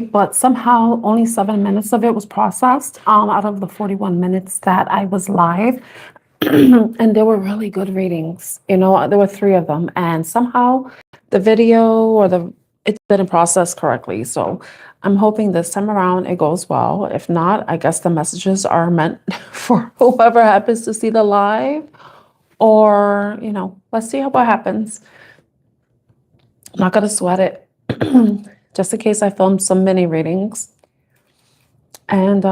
but somehow only 7 minutes of it was processed out of the 41 minutes that I was live. And they were really good readings. You know, there were three of them, and somehow the video or it didn't process correctly. So I'm hoping this time around it goes well. If not, I guess the messages are meant for whoever happens to see the live, or, you know, let's see what happens. I'm not gonna sweat it. Just in case I filmed some mini readings. And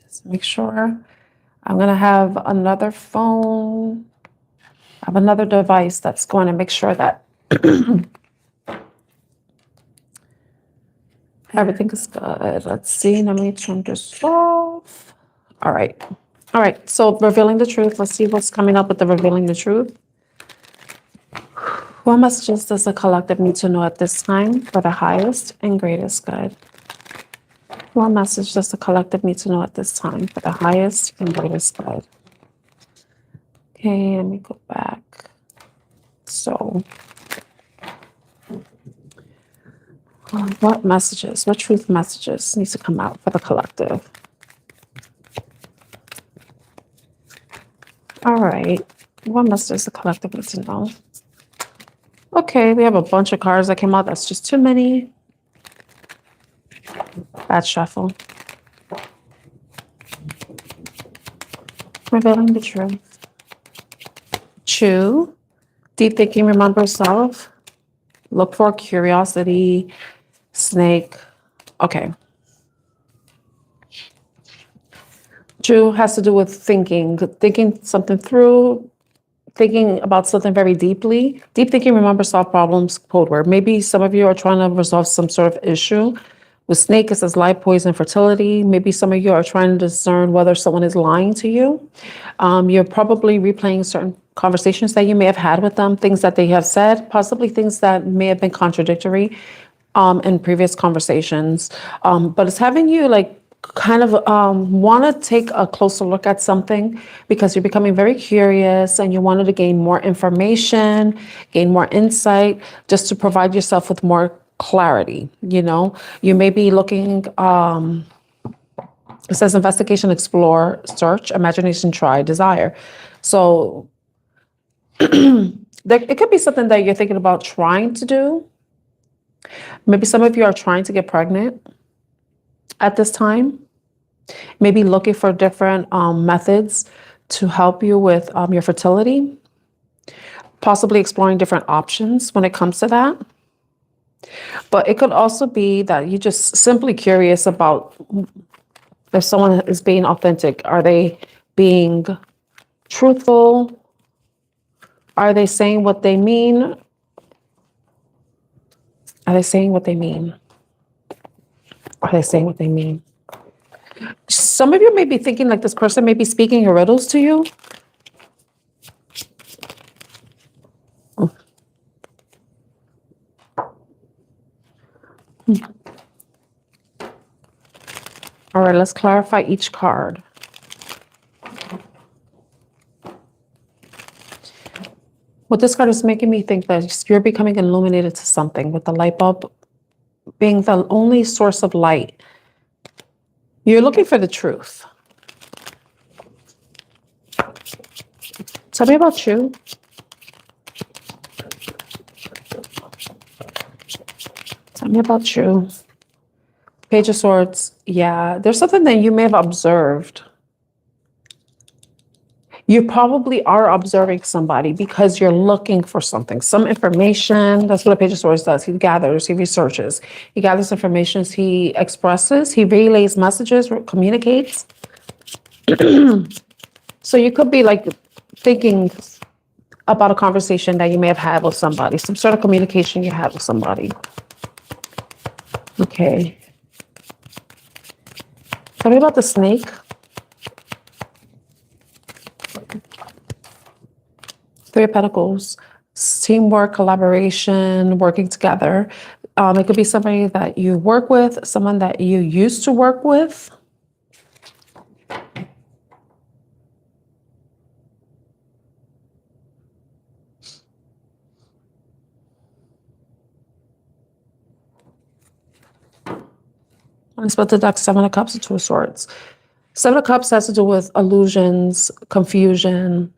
just make sure I'm gonna have another phone. I have another device that's going to make sure that everything is good. Let's see. Let me turn this off. All right. All right. So revealing the truth. Let's see what's coming up with the revealing the truth. What messages does the collective need to know at this time for the highest and greatest good? What message does the collective need to know at this time for the highest and greatest good? Okay, let me go back. So, what messages, what truth messages need to come out for the collective? All right, what message does the collective need to know? Okay, we have a bunch of cards that came out. That's just too many. Bad shuffle. Revealing the truth. Chew. Deep thinking, remember self. Look for curiosity. Snake. Okay. Chew has to do with thinking something through, thinking about something very deeply. Deep thinking, remember solve problems, code word. Maybe some of you are trying to resolve some sort of issue. With snake, it says lie, poison, fertility. Maybe some of you are trying to discern whether someone is lying to you. You're probably replaying certain conversations that you may have had with them, things that they have said, possibly things that may have been contradictory in previous conversations. But it's having you like kind of want to take a closer look at something because you're becoming very curious and you wanted to gain more information, gain more insight, just to provide yourself with more clarity. You know, you may be looking, it says investigation, explore, search, imagination, try, desire. So it could be something that you're thinking about trying to do. Maybe some of you are trying to get pregnant at this time. Maybe looking for different methods to help you with your fertility. Possibly exploring different options when it comes to that. But it could also be that you're just simply curious about if someone is being authentic. Are they being truthful? Are they saying what they mean? Are they saying what they mean? Are they saying what they mean? Some of you may be thinking like this person may be speaking in riddles to you. All right, let's clarify each card. What this card is making me think that you're becoming illuminated to something, with the light bulb being the only source of light. You're looking for the truth. Tell me about you. Tell me about you. Page of Swords. Yeah, there's something that you may have observed. You probably are observing somebody because you're looking for something, some information. That's what a Page of Swords does. He gathers, he researches, he gathers information, he expresses, he relays messages, communicates. So you could be like thinking about a conversation that you may have had with somebody, some sort of communication you had with somebody. Okay. Tell me about the snake. Three of Pentacles, teamwork, collaboration, working together. It could be somebody that you work with, someone that you used to work with. When I split the deck, Seven of Cups and Two of Swords. Seven of Cups has to do with illusions, confusion,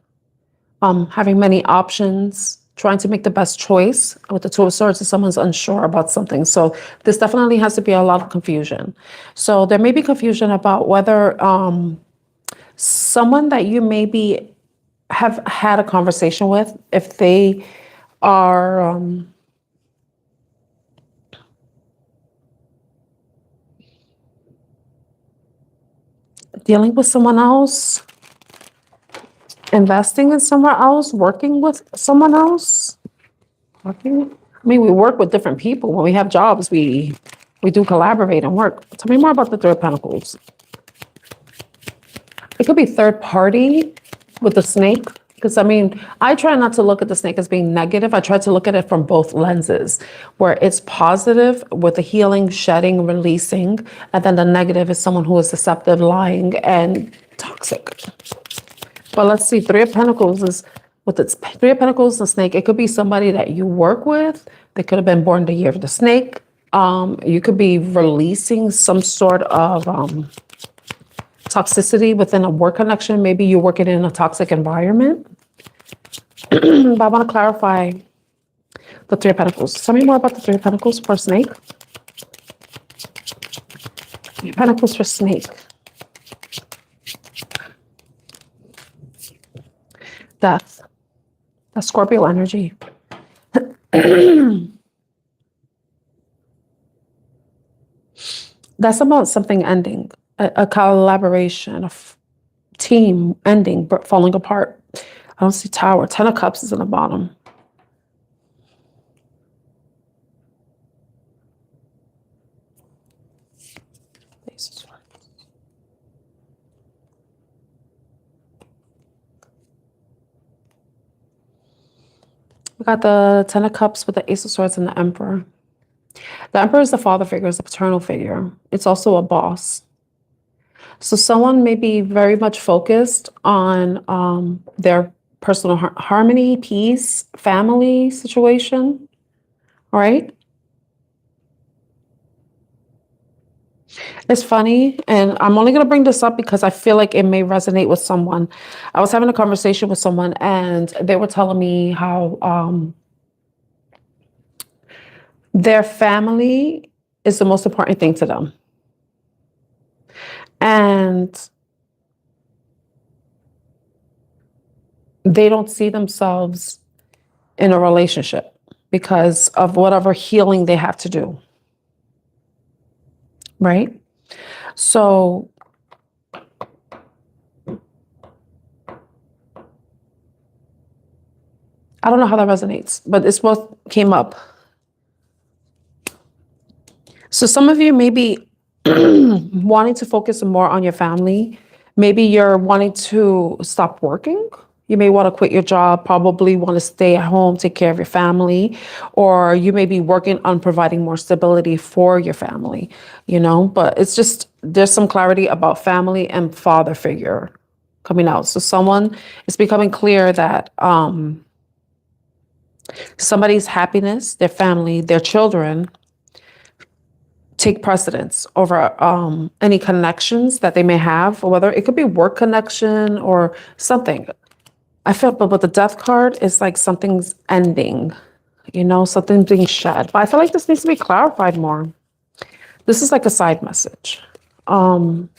having many options, trying to make the best choice. With the Two of Swords, if someone's unsure about something. So this definitely has to be a lot of confusion. So there may be confusion about whether someone that you maybe have had a conversation with, if they are dealing with someone else, investing in someone else, working with someone else. Working. I mean, we work with different people. When we have jobs, we do collaborate and work. Tell me more about the Three of Pentacles. It could be third party with the snake. Because, I mean, I try not to look at the snake as being negative. I try to look at it from both lenses, where it's positive with the healing, shedding, releasing, and then the negative is someone who is deceptive, lying, and toxic. But let's see, Three of Pentacles is, with its Three of Pentacles, the snake, it could be somebody that you work with. They could have been born the year of the snake. You could be releasing some sort of toxicity within a work connection. Maybe you're working in a toxic environment. But I want to clarify the Three of Pentacles. Tell me more about the Three of Pentacles for snake. Three of Pentacles for snake. Death. That's Scorpio energy. That's about something ending, a collaboration, team ending, falling apart. I don't see Tower. Ten of Cups is in the bottom. We got the Ten of Cups with the Ace of Swords and the Emperor. The Emperor is the father figure, is the paternal figure. It's also a boss. So someone may be very much focused on their personal harmony, peace, family situation. All right. It's funny, and I'm only going to bring this up because I feel like it may resonate with someone. I was having a conversation with someone, and they were telling me how their family is the most important thing to them. And they don't see themselves in a relationship because of whatever healing they have to do. Right? So I don't know how that resonates, but it's what came up. So some of you may be wanting to focus more on your family. Maybe you're wanting to stop working. You may want to quit your job, probably want to stay at home, take care of your family, or you may be working on providing more stability for your family, but it's just, there's some clarity about family and father figure coming out. So someone is becoming clear that somebody's happiness, their family, their children take precedence over any connections that they may have, or whether it could be work connection or something. I feel, but the Death card is like something's ending, something being shed. But I feel like this needs to be clarified more. This is like a side message. I don't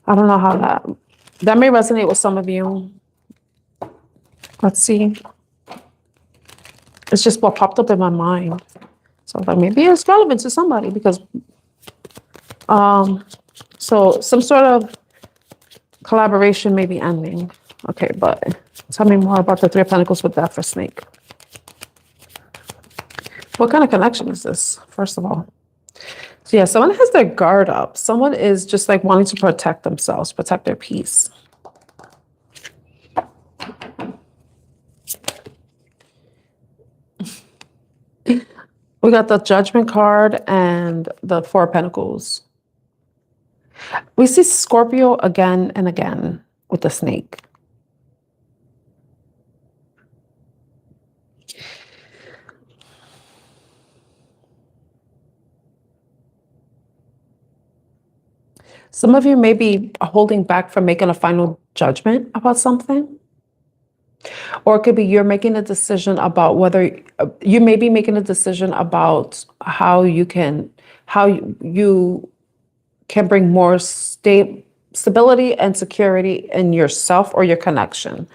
know how that may resonate with some of you. Let's see. It's just what popped up in my mind. So like maybe it's relevant to somebody because, so some sort of collaboration may be ending. Okay, but tell me more about the Three of Pentacles with Death for snake. What kind of connection is this, first of all? So yeah, someone has their guard up. Someone is just like wanting to protect themselves, protect their peace. We got the Judgment card and the Four of Pentacles. We see Scorpio again and again with the snake. Some of you may be holding back from making a final judgment about something. Or it could be you're making a decision about whether you may be making a decision about how you can bring more stability and security in yourself or your connection.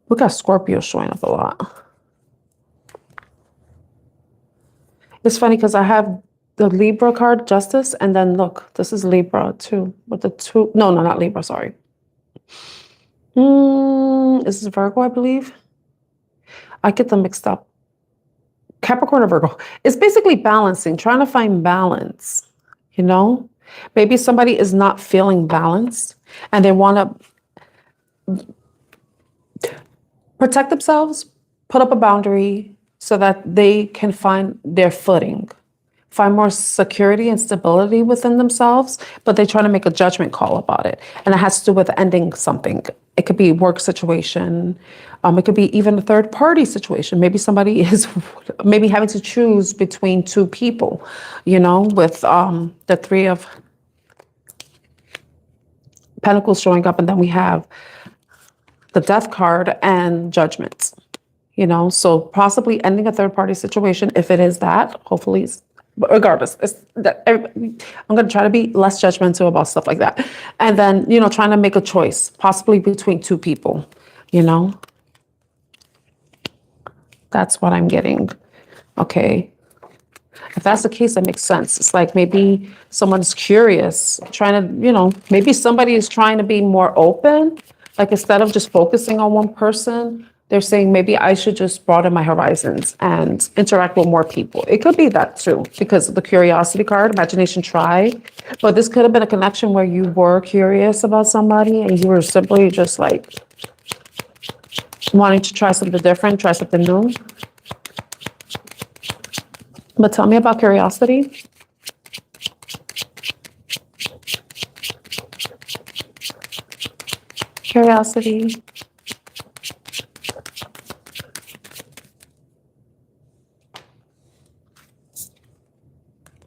We got Scorpio showing up a lot. It's funny because I have the Libra card, Justice, and then look, this is Libra too, with the two, no, not Libra, sorry. This is Virgo, I believe. I get them mixed up. Capricorn or Virgo. It's basically balancing, trying to find balance, you know? Maybe somebody is not feeling balanced and they want to protect themselves, put up a boundary so that they can find their footing, find more security and stability within themselves, but they're trying to make a judgment call about it. And it has to do with ending something. It could be a work situation. It could be even a third party situation. Maybe somebody is maybe having to choose between two people, you know, with the Three of Pentacles showing up. And then we have the Death card and Judgment, you know, so possibly ending a third party situation. If it is that, hopefully, but regardless, I'm going to try to be less judgmental about stuff like that. And then, you know, trying to make a choice, possibly between two people, you know. That's what I'm getting. Okay. If that's the case, that makes sense. It's like maybe someone's curious, trying to, you know, maybe somebody is trying to be more open. Like instead of just focusing on one person, they're saying maybe I should just broaden my horizons and interact with more people. It could be that too, because of the curiosity card, imagination try. But this could have been a connection where you were curious about somebody and you were simply just like wanting to try something different, try something new. But tell me about curiosity. Curiosity.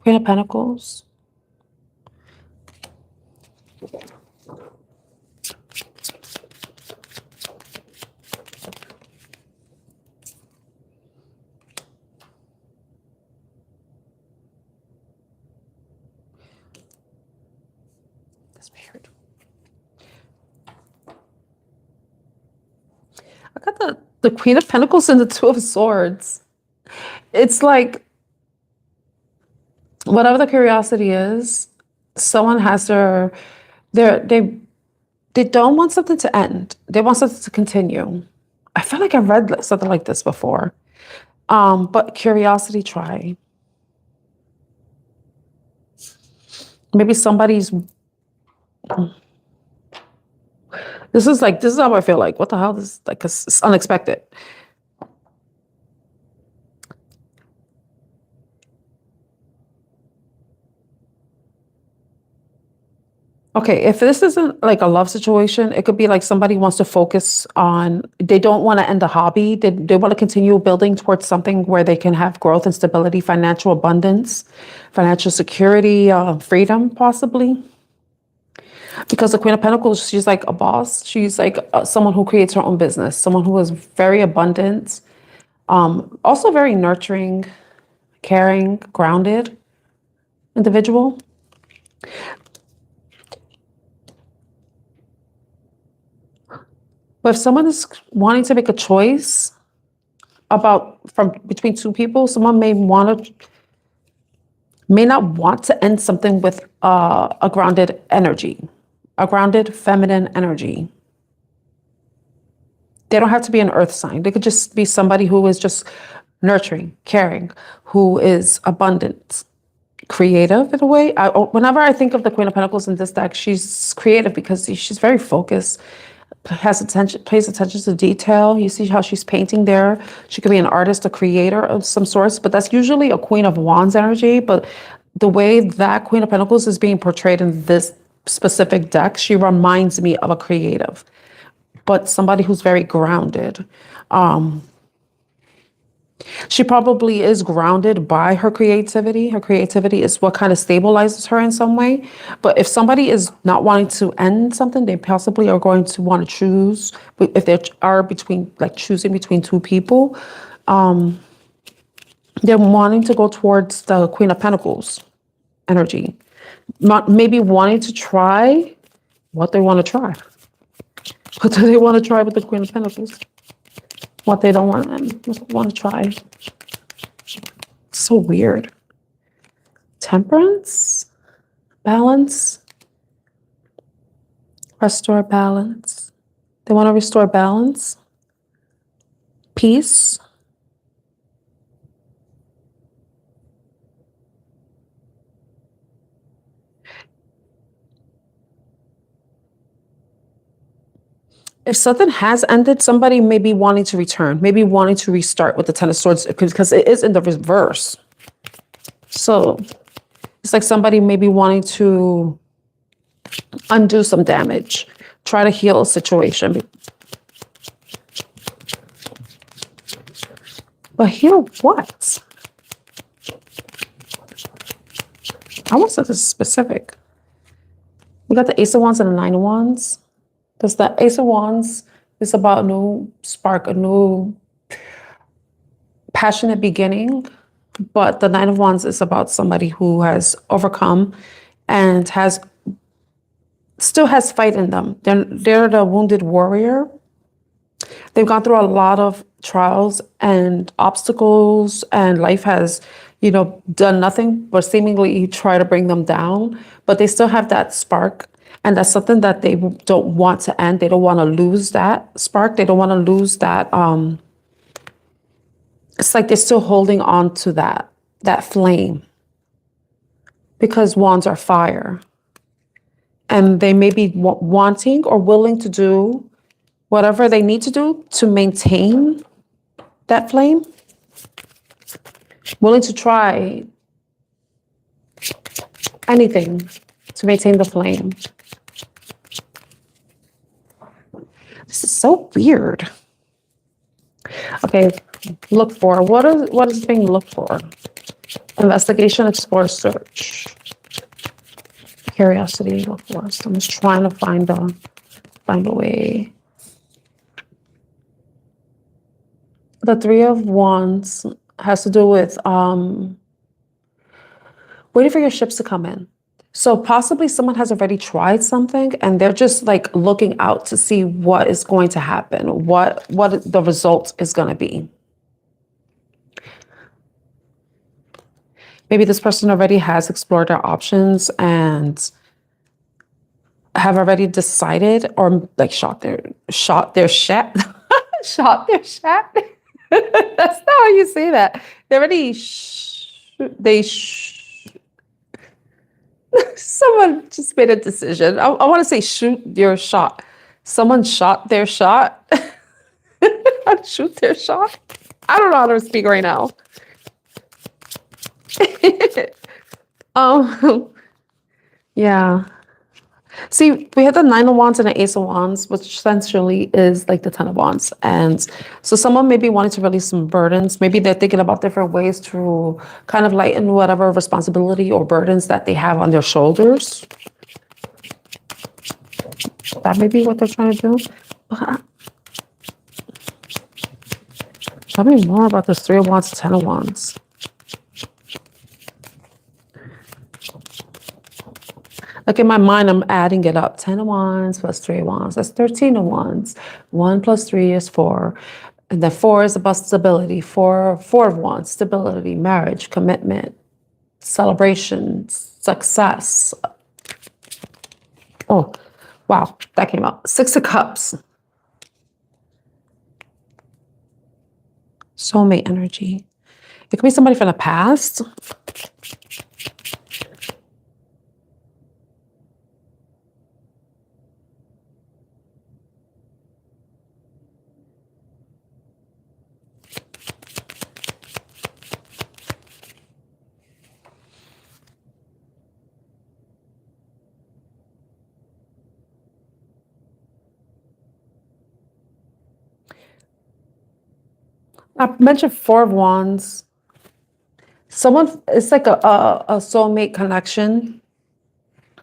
Queen of Pentacles. That's weird. I got the Queen of Pentacles and the Two of Swords. It's like, whatever the curiosity is, someone has they don't want something to end. They want something to continue. I feel like I read something like this before. But curiosity try. Maybe somebody's, this is how I feel like, what the hell? This is like, 'cause it's unexpected. Okay, if this isn't like a love situation, it could be like somebody wants to focus on, they don't want to end a hobby. They want to continue building towards something where they can have growth and stability, financial abundance, financial security, freedom, possibly. Because the Queen of Pentacles, she's like a boss. She's like someone who creates her own business, someone who is very abundant, also very nurturing, caring, grounded individual. But if someone is wanting to make a choice between two people, someone may not want to end something with a grounded energy, a grounded feminine energy. They don't have to be an earth sign. They could just be somebody who is just nurturing, caring, who is abundant, creative in a way. Whenever I think of the Queen of Pentacles in this deck, she's creative because she's very focused, pays attention to detail. You see how she's painting there. She could be an artist, a creator of some sorts, but that's usually a Queen of Wands energy. But the way that Queen of Pentacles is being portrayed in this specific deck, she reminds me of a creative, but somebody who's very grounded. She probably is grounded by her creativity. Her creativity is what kind of stabilizes her in some way. But if somebody is not wanting to end something, they possibly are going to want to choose. If they are between, like choosing between two people, they're wanting to go towards the Queen of Pentacles energy. Maybe wanting to try what they want to try. What do they want to try with the Queen of Pentacles? What they don't want to try. So weird. Temperance, balance, restore balance. They want to restore balance, peace. If something has ended, somebody may be wanting to return, maybe wanting to restart with the Ten of Swords because it is in the reverse. So it's like somebody may be wanting to undo some damage, try to heal a situation. But heal what? I want something specific. We got the Ace of Wands and the Nine of Wands. Because the Ace of Wands is about a new spark, a new passionate beginning. But the Nine of Wands is about somebody who has overcome and still has fight in them. They're the wounded warrior. They've gone through a lot of trials and obstacles, and life has, done nothing but seemingly try to bring them down. But they still have that spark. And that's something that they don't want to end. They don't want to lose that spark. They don't want to lose that. It's like they're still holding on to that flame, because wands are fire. And they may be wanting or willing to do whatever they need to do to maintain that flame. Willing to try anything to maintain the flame. This is so weird. Okay, look for. What is being looked for? Investigation, explore, search. Curiosity, look for. Someone's trying to find a way. The Three of Wands has to do with waiting for your ships to come in. So possibly someone has already tried something and they're just like looking out to see what is going to happen, what the result is going to be. Maybe this person already has explored their options and have already decided, or like shot their shot. Shot their shot. That's not how you say that. They already someone just made a decision. I want to say shoot your shot. Someone shot their shot. Shoot their shot. I don't know how to speak right now. Yeah. See, we have the Nine of Wands and the Ace of Wands, which essentially is like the Ten of Wands. And so someone may be wanting to release some burdens. Maybe they're thinking about different ways to kind of lighten whatever responsibility or burdens that they have on their shoulders. That may be what they're trying to do. Tell me more about this Three of Wands, Ten of Wands. Like in my mind, I'm adding it up. 10 of Wands plus 3 of Wands. That's 13 of Wands. 1 plus 3 is 4. And then 4 is about stability. 4 of Wands, stability, marriage, commitment, celebration, success. Oh, wow, that came out. 6 of Cups. Soulmate energy. It could be somebody from the past. I mentioned Four of Wands. Someone, it's like a soulmate connection.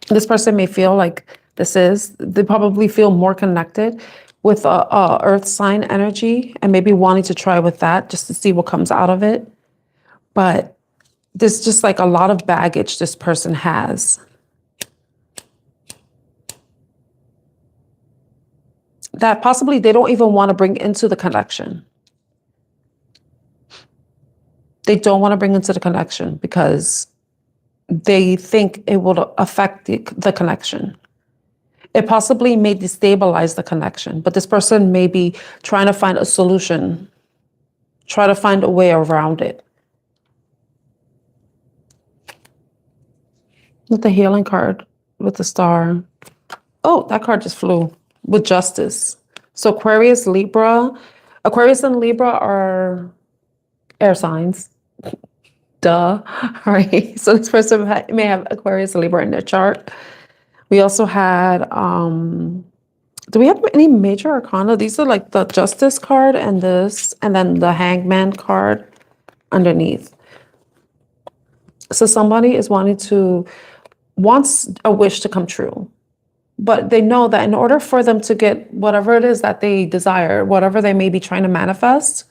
This person may feel like they probably feel more connected with a earth sign energy and maybe wanting to try with that just to see what comes out of it. But there's just like a lot of baggage this person has. That possibly they don't even want to bring into the connection. They don't want to bring into the connection because they think it will affect the connection. It possibly may destabilize the connection, but this person may be trying to find a solution, try to find a way around it. With the healing card, with the star. Oh, that card just flew. With justice. So Aquarius and Libra are air signs. Duh, right? So this person may have Aquarius and Libra in their chart. We also had, do we have any major arcana? These are like the justice card and this, and then the hangman card underneath. So somebody is wants a wish to come true. But they know that in order for them to get whatever it is that they desire, whatever they may be trying to manifest,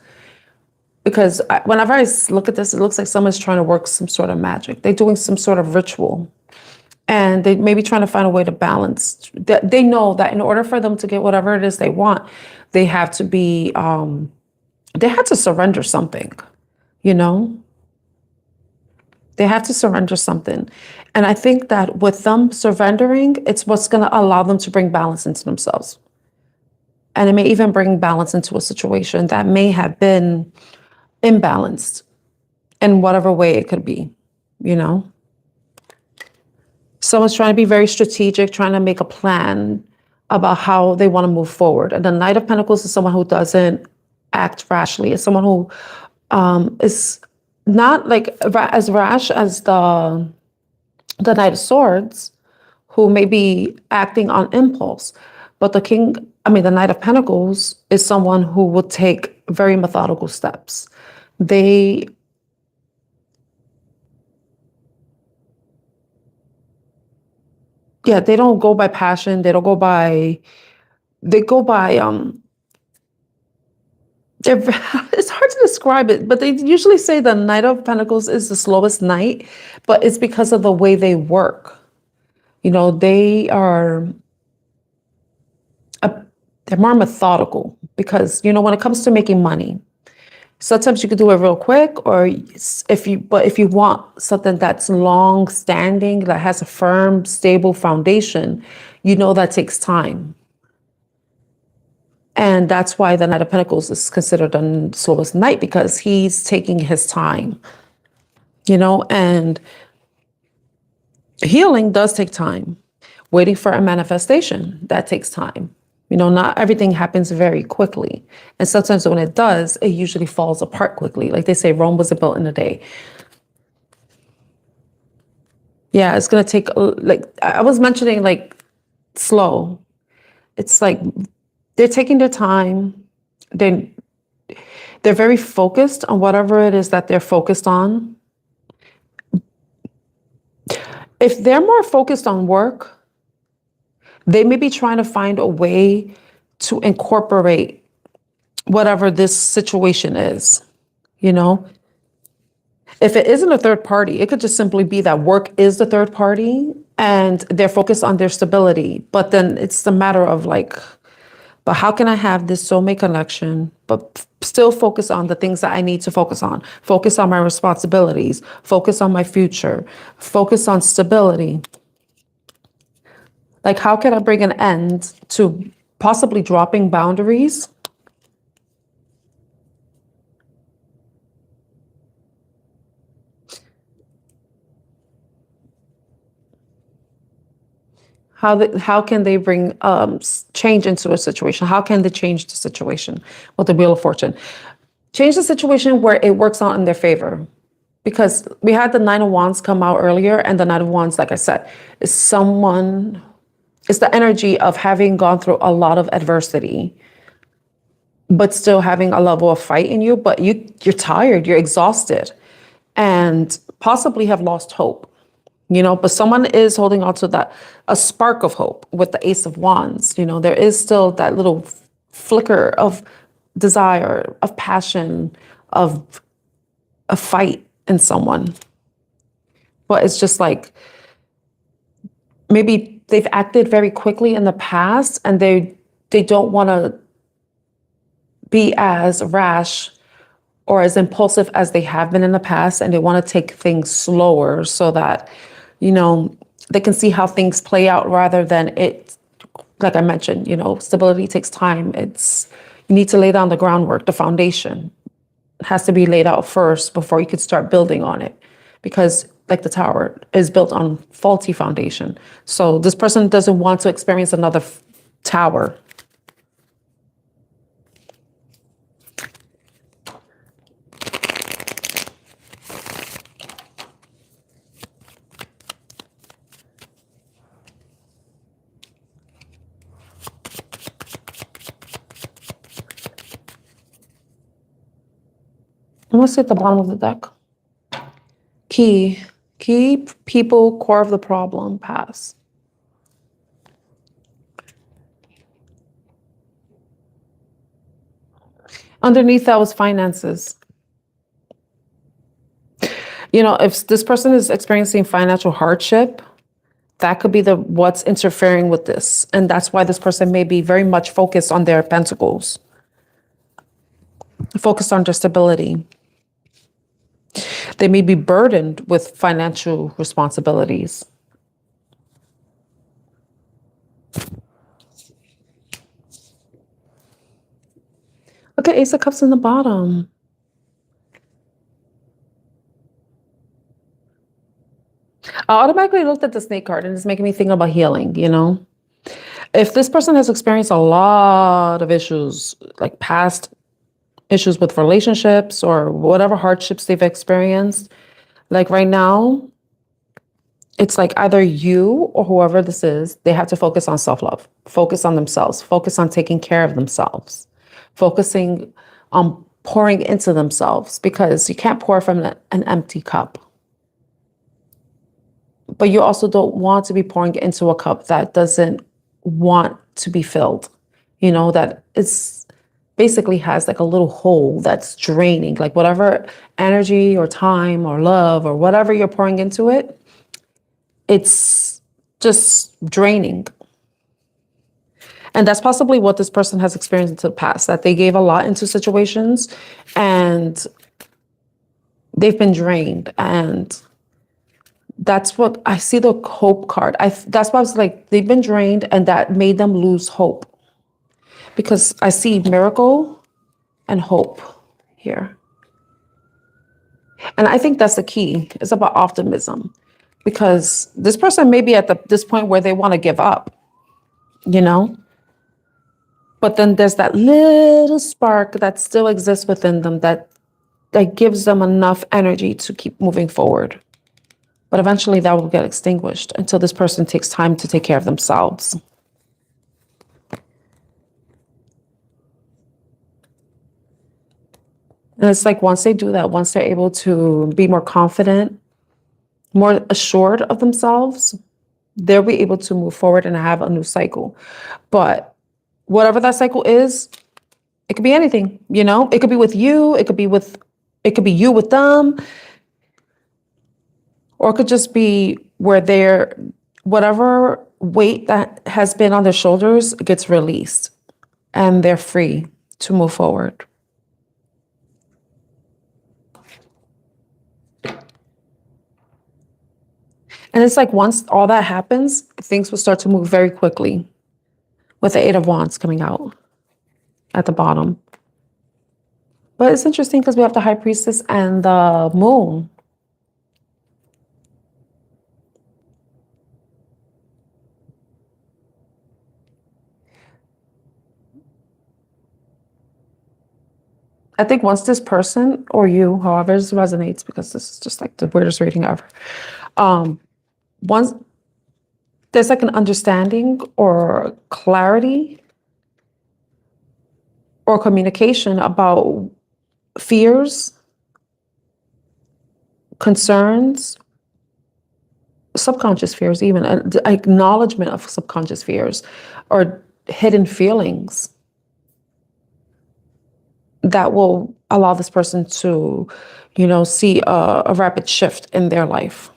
because whenever I look at this, it looks like someone's trying to work some sort of magic. They're doing some sort of ritual. And they may be trying to find a way to balance. They know that in order for them to get whatever it is they want, they have to be, they have to surrender something, you know? They have to surrender something. And I think that with them surrendering, it's what's going to allow them to bring balance into themselves. And it may even bring balance into a situation that may have been imbalanced in whatever way it could be, you know? Someone's trying to be very strategic, trying to make a plan about how they want to move forward. And the Knight of Pentacles is someone who doesn't act rashly. It's someone who is not like as rash as the Knight of Swords, who may be acting on impulse. But the Knight of Pentacles is someone who will take very methodical steps. They don't go by passion. They go by it's hard to describe it, but they usually say the Knight of Pentacles is the slowest knight, but it's because of the way they work. You know, they're more methodical because, you know, when it comes to making money, sometimes you could do it real quick, or if you want something that's long standing, that has a firm, stable foundation, you know, that takes time. And that's why the Knight of Pentacles is considered the slowest knight, because he's taking his time, you know, and healing does take time. Waiting for a manifestation, that takes time. You know, not everything happens very quickly. And sometimes when it does, it usually falls apart quickly. Like they say, Rome wasn't built in a day. Yeah, it's going to take, like I was mentioning, like slow. It's like they're taking their time. They're very focused on whatever it is that they're focused on. If they're more focused on work, they may be trying to find a way to incorporate whatever this situation is, you know? If it isn't a third party, it could just simply be that work is the third party and they're focused on their stability. But then it's the matter of like, but how can I have this soulmate connection, but still focus on the things that I need to focus on my responsibilities, focus on my future, focus on stability. Like, how can I bring an end to possibly dropping boundaries? How can they bring change into a situation? How can they change the situation with the Wheel of Fortune? Change the situation where it works out in their favor. Because we had the Nine of Wands come out earlier, and the Nine of Wands, like I said, is it's the energy of having gone through a lot of adversity. but still having a level of fight in you, but you're tired, you're exhausted, and possibly have lost hope. But someone is holding on to that, a spark of hope with the Ace of Wands. There is still that little flicker of desire, of passion, of a fight in someone. But it's just like, maybe they've acted very quickly in the past and they don't want to be as rash or as impulsive as they have been in the past, and they want to take things slower so that, they can see how things play out rather than it, like I mentioned, stability takes time. You need to lay down the groundwork, the foundation. It has to be laid out first before you could start building on it, because like the tower is built on faulty foundation. So this person doesn't want to experience another tower. And what's at the bottom of the deck? Key, people, core of the problem, pass. Underneath that was finances. If this person is experiencing financial hardship, that could be what's interfering with this. And that's why this person may be very much focused on their pentacles, focused on their stability. They may be burdened with financial responsibilities. Look at Ace of Cups in the bottom. I automatically looked at the snake card and it's making me think about healing, If this person has experienced a lot of issues, like past issues with relationships or whatever hardships they've experienced, like right now, it's like either you or whoever this is, they have to focus on self-love, focus on themselves, focus on taking care of themselves, focusing on pouring into themselves, because you can't pour from an empty cup. But you also don't want to be pouring into a cup that doesn't want to be filled, that it's basically has like a little hole that's draining, like whatever energy or time or love or whatever you're pouring into it, it's just draining. And that's possibly what this person has experienced in the past, that they gave a lot into situations and they've been drained. And that's what I see, the hope card. That's why I was like, they've been drained and that made them lose hope. Because I see miracle and hope here. And I think that's the key. It's about optimism. Because this person may be at this point where they want to give up, But then there's that little spark that still exists within them that gives them enough energy to keep moving forward. But eventually that will get extinguished until this person takes time to take care of themselves. And it's like once they do that, once they're able to be more confident, more assured of themselves, they'll be able to move forward and have a new cycle. But whatever that cycle is, it could be anything, It could be with you, it could be you with them, or it could just be where whatever weight that has been on their shoulders gets released and they're free to move forward. And it's like once all that happens, things will start to move very quickly with the Eight of Wands coming out at the bottom. But it's interesting because we have the High Priestess and the Moon. I think once this person or you, however this resonates, because this is just like the weirdest reading ever, once there's like an understanding or clarity or communication about fears, concerns, subconscious fears, even acknowledgement of subconscious fears or hidden feelings that will allow this person to, see a rapid shift in their life.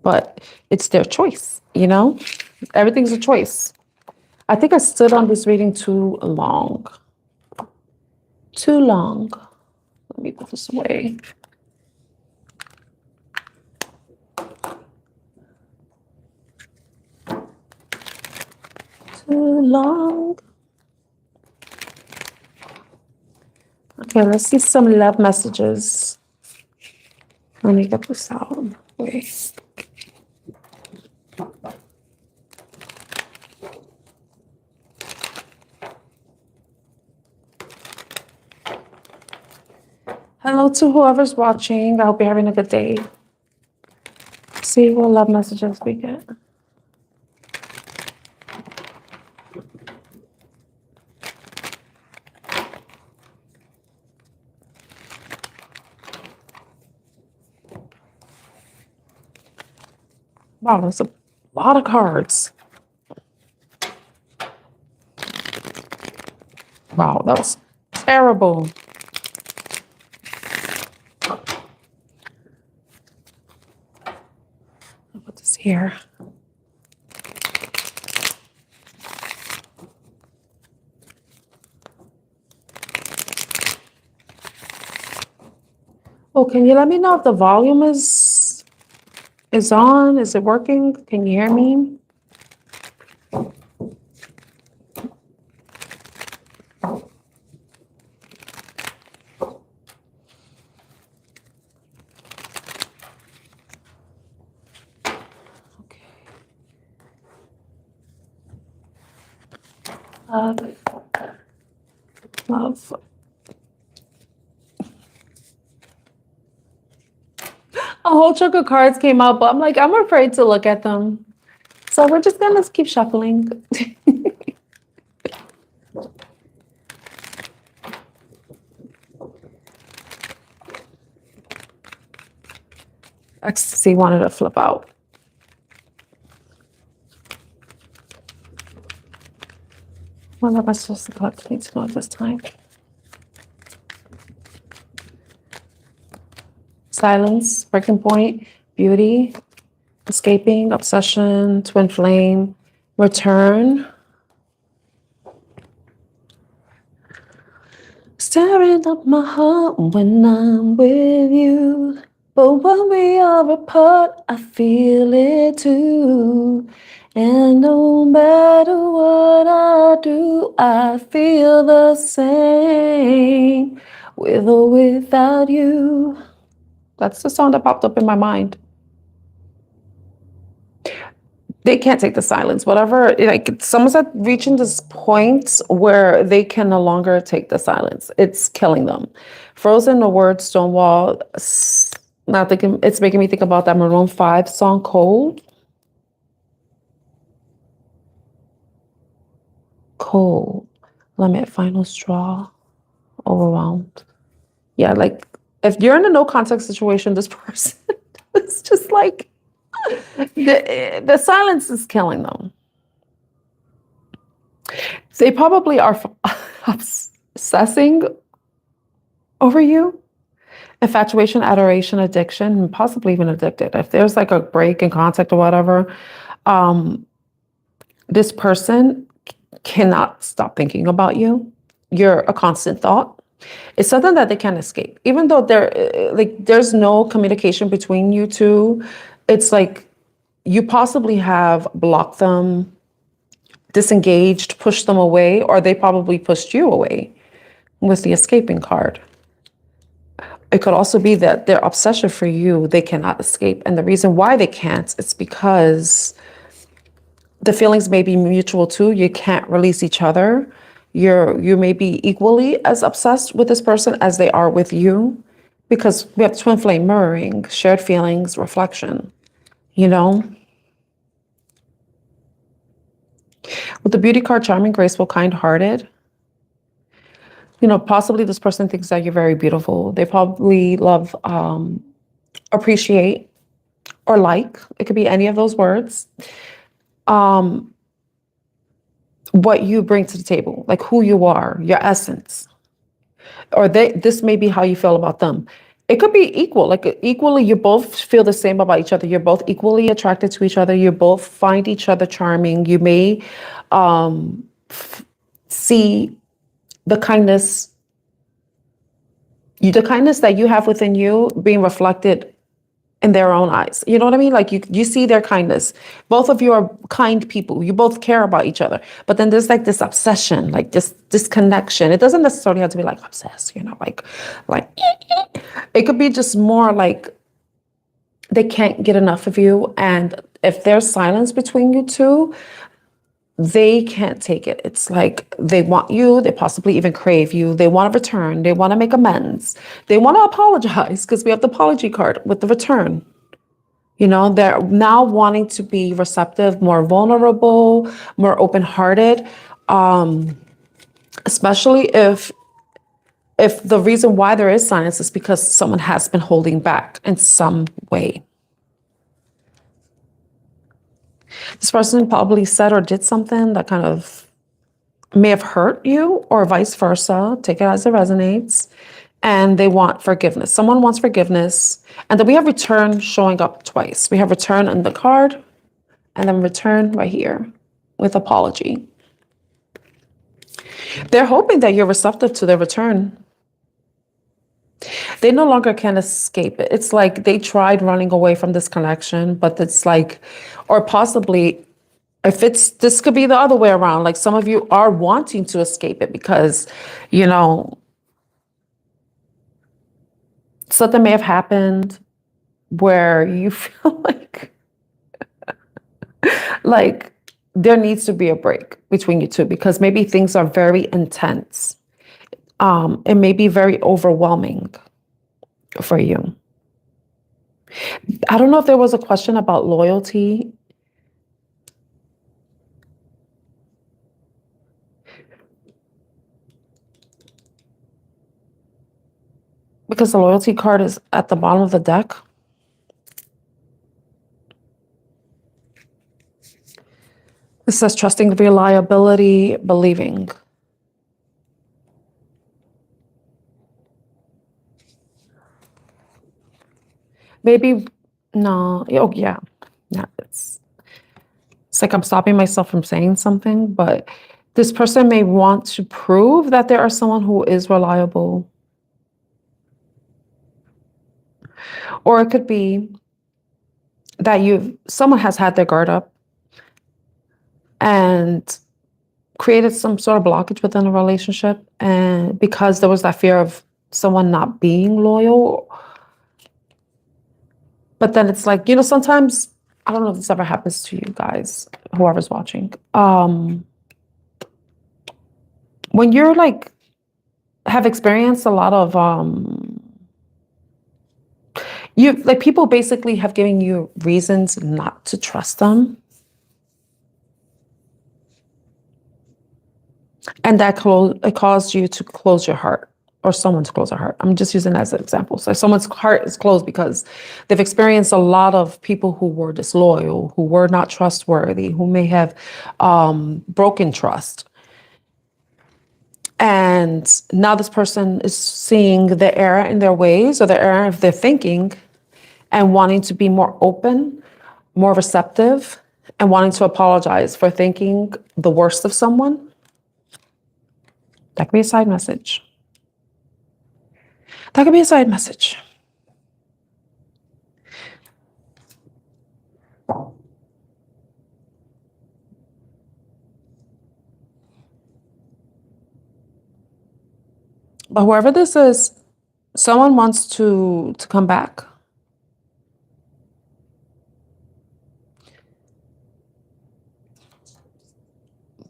But it's their choice, Everything's a choice. I think I stood on this reading too long. Too long. Let me put this away. Too long. Okay, let's see some love messages. Let me get this out. Wait. Hello to whoever's watching. I hope you're having a good day. See what love messages we get. Wow, there's a lot of cards. Wow, that was terrible. I'll put this here. Oh, can you let me know if the volume is on? Is it working? Can you hear me? Love. A whole chunk of cards came out, but I'm afraid to look at them. So we're just gonna keep shuffling. Ecstasy wanted to flip out. What am I supposed to collect? Need to know at this time. Silence, breaking point, beauty, escaping, obsession, twin flame, return. Staring up my heart when I'm with you. But when we are apart, I feel it too. And no matter what I do, I feel the same with or without you. That's the song that popped up in my mind. They can't take the silence. Whatever, someone's at reaching this point where they can no longer take the silence. It's killing them. Frozen, the word Stonewall. Not thinking. It's making me think about that Maroon 5 song, Cold. Cold. Limit, final straw. Overwhelmed. Yeah, if you're in a no contact situation, this person is just the silence is killing them. They probably are obsessing over you. Infatuation, adoration, addiction, and possibly even addicted. If there's a break in contact or whatever, this person cannot stop thinking about you. You're a constant thought. It's something that they can't escape. Even though there's no communication between you two, it's you possibly have blocked them, disengaged, pushed them away, or they probably pushed you away with the escaping card. It could also be that their obsession for you, they cannot escape. And the reason why they can't, it's because the feelings may be mutual too. You can't release each other. You may be equally as obsessed with this person as they are with you, because we have twin flame mirroring, shared feelings, reflection, With the beauty card, charming, graceful, kind-hearted. You know, possibly this person thinks that you're very beautiful. They probably love, appreciate, or like. It could be any of those words. What you bring to the table, like who you are, your essence. Or this may be how you feel about them. It could be equal, like equally, you both feel the same about each other. You're both equally attracted to each other. You both find each other charming. You may see the kindness, the kindness that you have within you being reflected in their own eyes. You know what I mean? Like you see their kindness. Both of you are kind people. You both care about each other. But then there's like this obsession, like this disconnection. It doesn't necessarily have to be like obsessed, you know, like it could be just more like they can't get enough of you. And if there's silence between you two, they can't take it. It's like they want you, they possibly even crave you, they want to return, they want to make amends, they want to apologize because we have the apology card with the return. You know, they're now wanting to be receptive, more vulnerable, more open-hearted, especially if the reason why there is silence is because someone has been holding back in some way. This person probably said or did something that kind of may have hurt you, or vice versa. Take it as it resonates. And they want forgiveness. Someone wants forgiveness. And then we have return showing up twice. We have return on the card, and then return right here with apology. They're hoping that you're receptive to their return. They no longer can escape it. It's like they tried running away from this connection, but it's like, or possibly this could be the other way around. Like some of you are wanting to escape it because, you know, something may have happened where you feel like there needs to be a break between you two because maybe things are very intense. It may be very overwhelming for you. I don't know if there was a question about loyalty. Because the loyalty card is at the bottom of the deck. It says trusting, reliability, believing. Maybe, no, oh yeah. Yeah, it's like I'm stopping myself from saying something, but this person may want to prove that there are someone who is reliable. Or it could be that someone has had their guard up and created some sort of blockage within a relationship, and because there was that fear of someone not being loyal. But then it's like, you know, sometimes, I don't know if this ever happens to you guys, whoever's watching. When you're like, have experienced a lot of, people basically have given you reasons not to trust them. And that it caused you to close your heart, or someone to close their heart. I'm just using that as an example. So someone's heart is closed because they've experienced a lot of people who were disloyal, who were not trustworthy, who may have broken trust. And now this person is seeing the error in their ways, or the error of their thinking, and wanting to be more open, more receptive, and wanting to apologize for thinking the worst of someone. That could be a side message. That could be a side message. But whoever this is, someone wants to come back.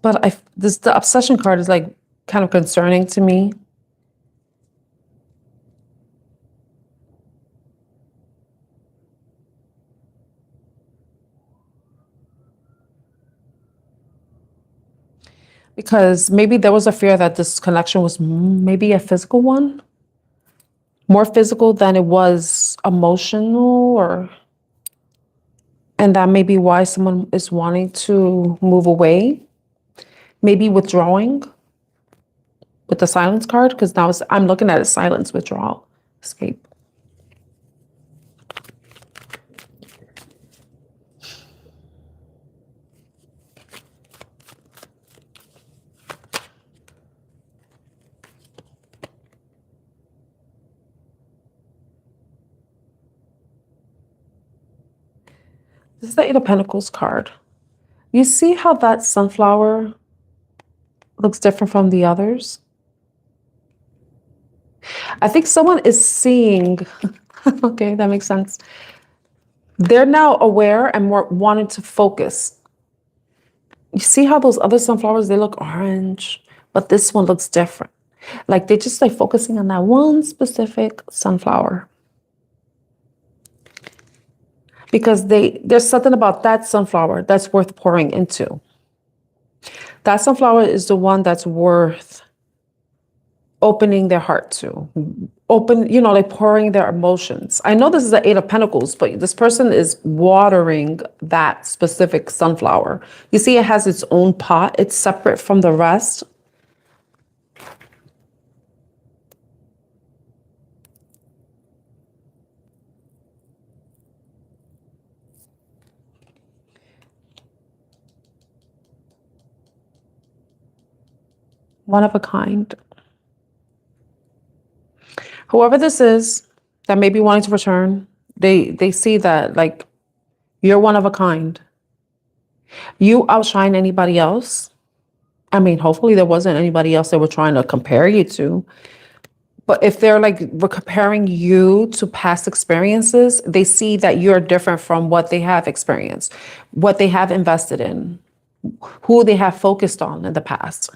But the obsession card is like kind of concerning to me. Because maybe there was a fear that this connection was maybe a physical one, more physical than it was emotional, and that may be why someone is wanting to move away, maybe withdrawing with the silence card, because now I'm looking at a silence, withdrawal, escape. This is the Eight of Pentacles card. You see how that sunflower looks different from the others? I think someone is seeing, okay, that makes sense. They're now aware and more wanting to focus. You see how those other sunflowers, they look orange, but this one looks different. Like they just like focusing on that one specific sunflower. Because there's something about that sunflower that's worth pouring into. That sunflower is the one that's worth opening their heart to. Like pouring their emotions. I know this is the Eight of Pentacles, but this person is watering that specific sunflower. You see, it has its own pot. It's separate from the rest. One of a kind. Whoever this is that may be wanting to return, they see that like you're one of a kind. You outshine anybody else. I mean, hopefully there wasn't anybody else they were trying to compare you to. But if they're like comparing you to past experiences, they see that you're different from what they have experienced, what they have invested in, who they have focused on in the past.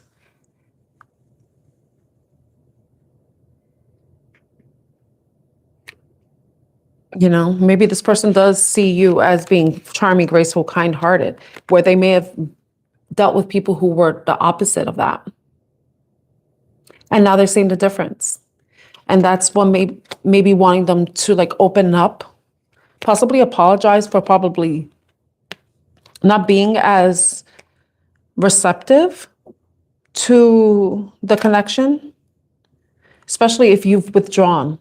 Maybe this person does see you as being charming, graceful, kind-hearted, where they may have dealt with people who were the opposite of that. And now they're seeing the difference. And that's what maybe wanting them to like open up, possibly apologize for probably not being as receptive to the connection, especially if you've withdrawn.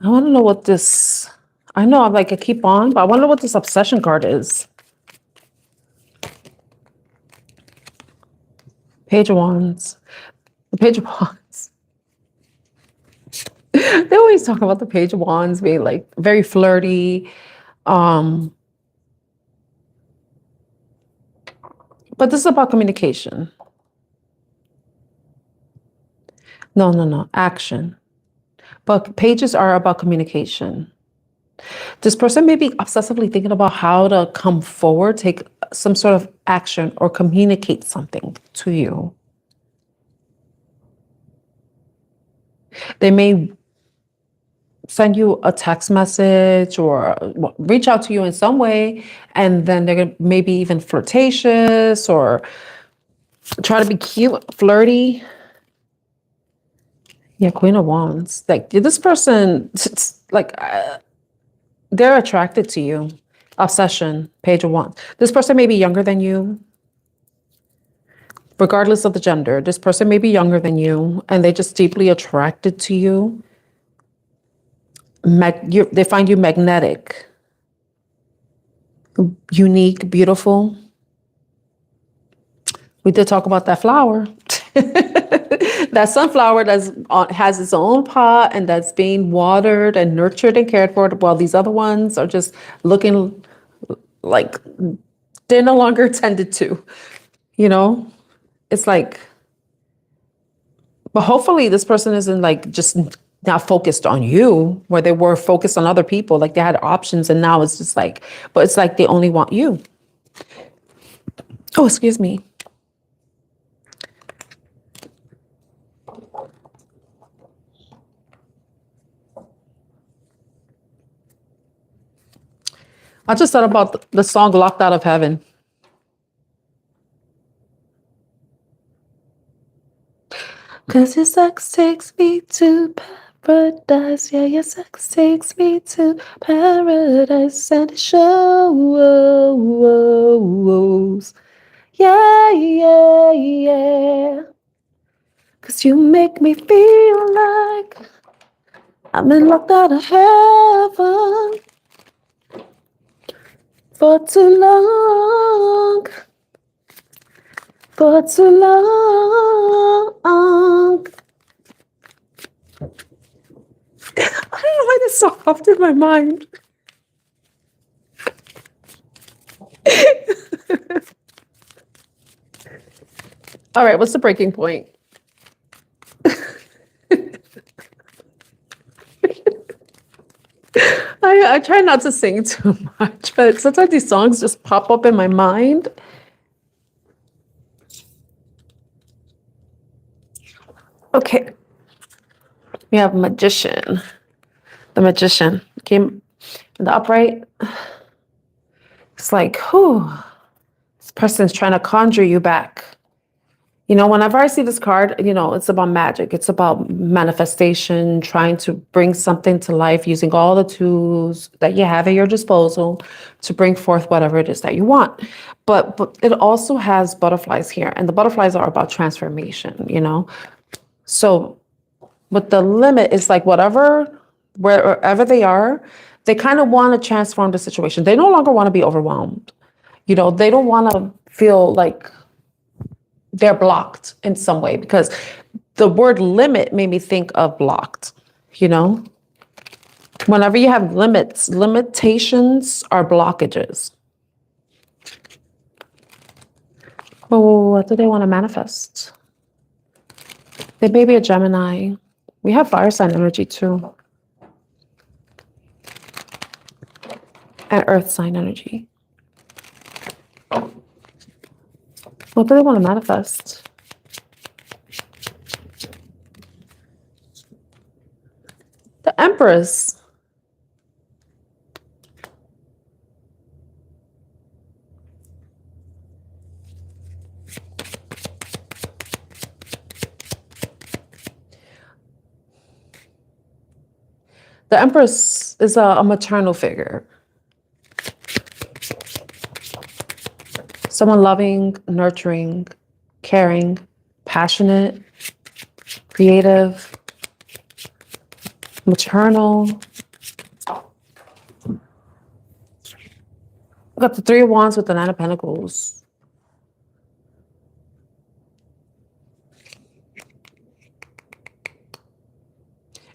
I want to know what this, I know I keep on, but I want to know what this obsession card is. Page of Wands. The Page of Wands. They always talk about the Page of Wands being like very flirty. But this is about communication. No, action. But pages are about communication. This person may be obsessively thinking about how to come forward, take some sort of action, or communicate something to you. They may send you a text message or reach out to you in some way, and then they're gonna maybe even flirtatious or try to be cute, flirty. Yeah, Queen of Wands. Like this person, they're attracted to you. Obsession, Page of Wands. This person may be younger than you. Regardless of the gender, this person may be younger than you, and they're just deeply attracted to you. They find you magnetic, unique, beautiful. We did talk about that flower. That sunflower has its own pot and that's being watered and nurtured and cared for, while these other ones are just looking like they're no longer tended to. It's like, but hopefully this person isn't like just not focused on you, where they were focused on other people, like they had options, and now it's just like, but it's like they only want you. Oh, excuse me. I just thought about the song Locked Out of Heaven. Cause your sex takes me to paradise. Yeah, your sex takes me to paradise. And it shows. Yeah, yeah, yeah. Cause you make me feel like I'm been locked out of heaven for too long. For too long. I don't know why this song popped in my mind. All right, what's the breaking point? I try not to sing too much, but sometimes these songs just pop up in my mind. Okay. We have magician. The magician came in the upright. It's like, whew, this person's trying to conjure you back. You know, whenever I see this card, you know, it's about magic. It's about manifestation, trying to bring something to life using all the tools that you have at your disposal to bring forth whatever it is that you want. But it also has butterflies here, and the butterflies are about transformation, you know. So with the limit, it's like wherever they are, they kind of want to transform the situation. They no longer want to be overwhelmed. You know, they don't want to feel like they're blocked in some way, because the word limit made me think of blocked, you know? Whenever you have limits, limitations are blockages. Oh, what do they want to manifest? They may be a Gemini. We have fire sign energy too. And earth sign energy. What do they want to manifest? The Empress. The Empress is a maternal figure. Someone loving, nurturing, caring, passionate, creative, maternal. We got the Three of Wands with the Nine of Pentacles.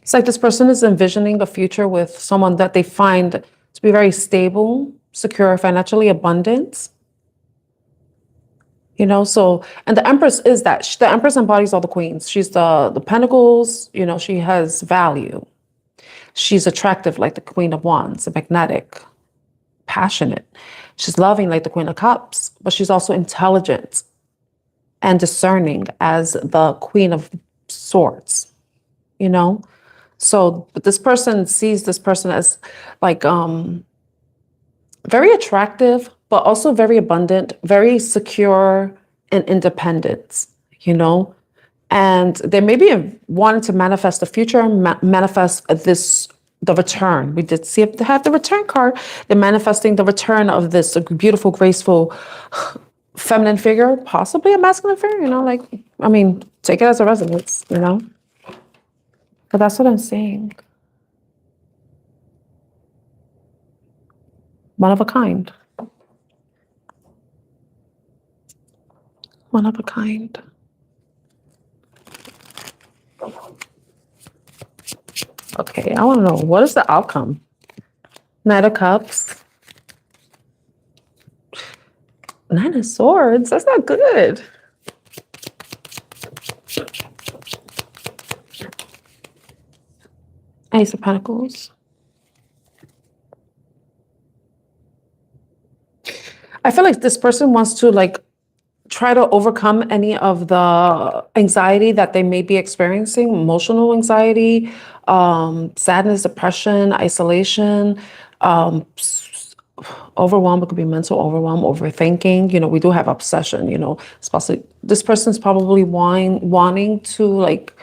It's like this person is envisioning a future with someone that they find to be very stable, secure, financially abundant. You know, so, and the Empress is that. The Empress embodies all the queens. She's the Pentacles, you know, she has value. She's attractive like the Queen of Wands, magnetic, passionate. She's loving like the Queen of Cups, but she's also intelligent and discerning as the Queen of Swords, you know? So, but this person sees this person as like very attractive, but also very abundant, very secure and independent, you know? And they may be wanting to manifest the future, manifest the return. We did see if they have the return card. They're manifesting the return of this beautiful, graceful, feminine figure, possibly a masculine figure, you know, like, I mean, take it as a resonance, you know? But that's what I'm saying. One of a kind. One of a kind. Okay, I want to know, what is the outcome? Knight of Cups. Nine of Swords, that's not good. Ace of Pentacles. I feel like this person wants to like try to overcome any of the anxiety that they may be experiencing, emotional anxiety, sadness, depression, isolation, overwhelm. It could be mental overwhelm, overthinking. You know, we do have obsession, you know, especially this person's probably wanting to like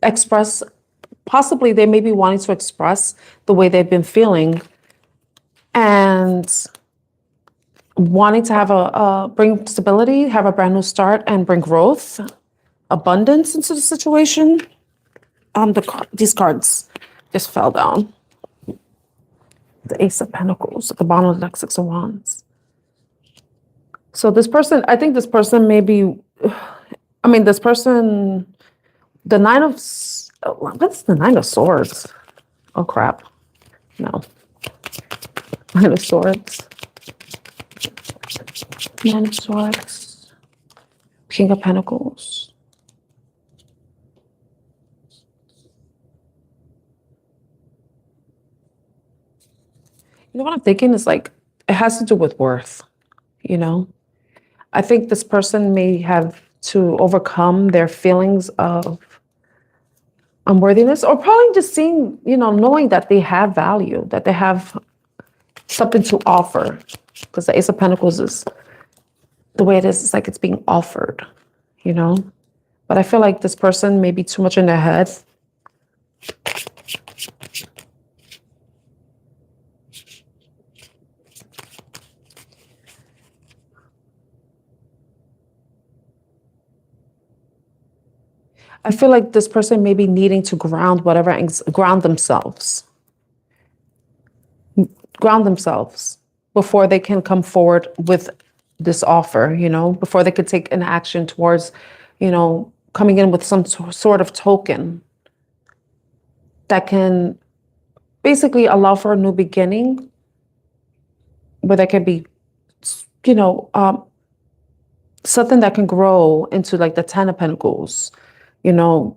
express, possibly they may be wanting to express the way they've been feeling and wanting to have bring stability, have a brand new start, and bring growth, abundance into the situation. These cards just fell down. The Ace of Pentacles at the bottom of the deck, Six of Wands. So this person, I think this person may be, I mean, this person, the what's the Nine of Swords? Oh crap, no. Nine of Swords. Nine of Swords, King of Pentacles. You know what I'm thinking is like, it has to do with worth, you know? I think this person may have to overcome their feelings of unworthiness, or probably just seeing, you know, knowing that they have value, that they have something to offer. Because the Ace of Pentacles is the way it is, it's like it's being offered, you know? But I feel like this person may be too much in their head. I feel like this person may be needing to ground themselves. Ground themselves before they can come forward with this offer, you know, before they could take an action towards, you know, coming in with some sort of token that can basically allow for a new beginning, where there can be, you know, something that can grow into like the Ten of Pentacles, you know,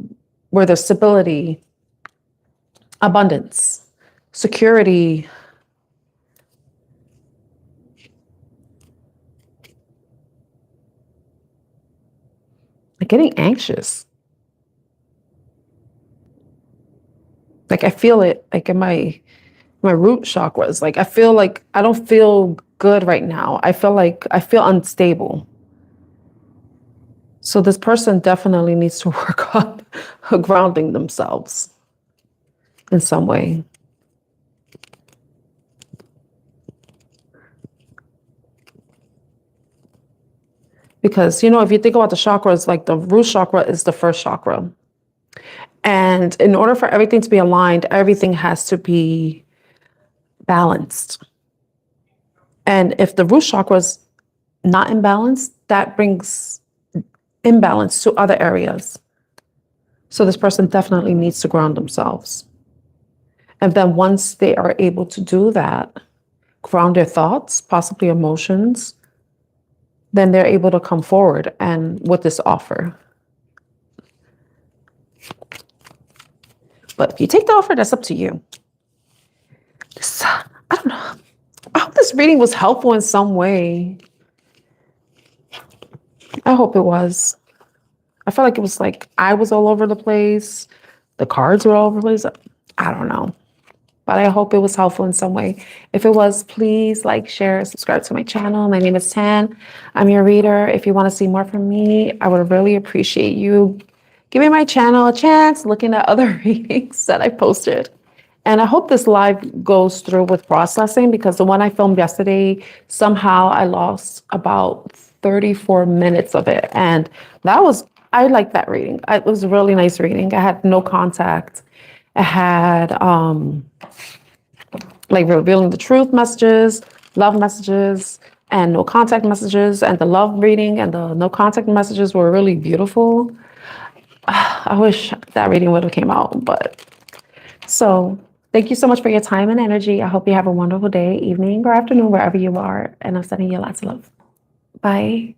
where there's stability, abundance, security. Like getting anxious. Like I feel it like in my root chakras. Like I feel like I don't feel good right now. I feel unstable. So this person definitely needs to work on grounding themselves in some way. Because, you know, if you think about the chakras, like the root chakra is the first chakra. And in order for everything to be aligned, everything has to be balanced. And if the root chakra is not in balance, that brings imbalance to other areas. So this person definitely needs to ground themselves. And then once they are able to do that, ground their thoughts, possibly emotions, then they're able to come forward and with this offer. But if you take the offer, that's up to you. I don't know. I hope this reading was helpful in some way. I hope it was. I felt like it was like I was all over the place. The cards were all over the place. I don't know. But I hope it was helpful in some way. If it was, please like, share, subscribe to my channel. My name is Tan. I'm your reader. If you want to see more from me, I would really appreciate you giving my channel a chance, looking at other readings that I posted. And I hope this live goes through with processing, because the one I filmed yesterday, somehow I lost about 34 minutes of it. And I liked that reading. It was a really nice reading. I had no contact. I had like revealing the truth messages, love messages, and no contact messages. And the love reading and the no contact messages were really beautiful. I wish that reading would have came out, but so thank you so much for your time and energy. I hope you have a wonderful day, evening, or afternoon, wherever you are. And I'm sending you lots of love. Bye.